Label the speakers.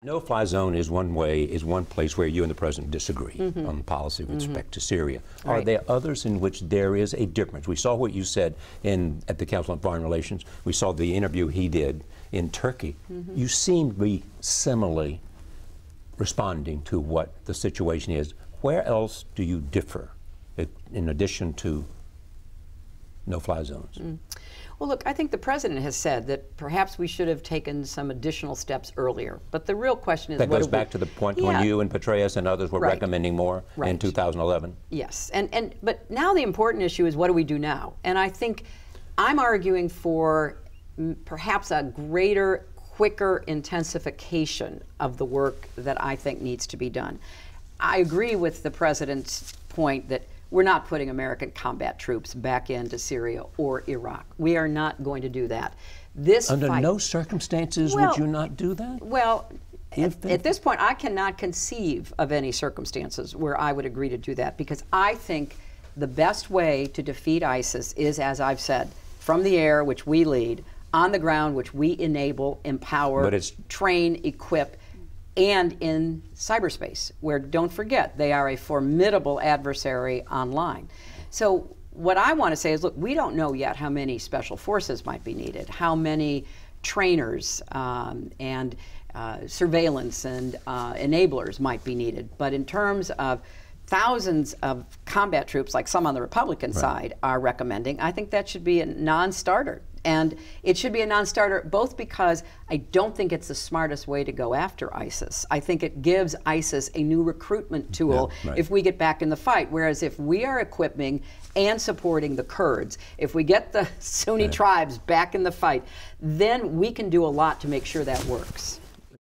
Speaker 1: No-fly zone is one place where you and the president disagree on policy with respect to Syria. Are there others in which there is a difference? We saw what you said at the Council on Foreign Relations. We saw the interview he did in Turkey. You seem to be similarly responding to what the situation is. Where else do you differ in addition to no-fly zones?
Speaker 2: Well, look, I think the president has said that perhaps we should have taken some additional steps earlier. But the real question is,
Speaker 1: that goes back to the point when you and Petraeus and others were recommending more in 2011.
Speaker 2: Yes, but now the important issue is, what do we do now? And I think I'm arguing for perhaps a greater, quicker intensification of the work that I think needs to be done. I agree with the president's point that we're not putting American combat troops back into Syria or Iraq. We are not going to do that.
Speaker 1: Under no circumstances would you not do that?
Speaker 2: Well, at this point, I cannot conceive of any circumstances where I would agree to do that, because I think the best way to defeat ISIS is, as I've said, from the air, which we lead, on the ground, which we enable, empower, train, equip, and in cyberspace, where, don't forget, they are a formidable adversary online. So what I want to say is, look, we don't know yet how many special forces might be needed, how many trainers and surveillance and enablers might be needed. But in terms of thousands of combat troops, like some on the Republican side are recommending, I think that should be a non-starter. And it should be a non-starter both because I don't think it's the smartest way to go after ISIS. I think it gives ISIS a new recruitment tool if we get back in the fight. Whereas if we are equipping and supporting the Kurds, if we get the Sunni tribes back in the fight, then we can do a lot to make sure that works.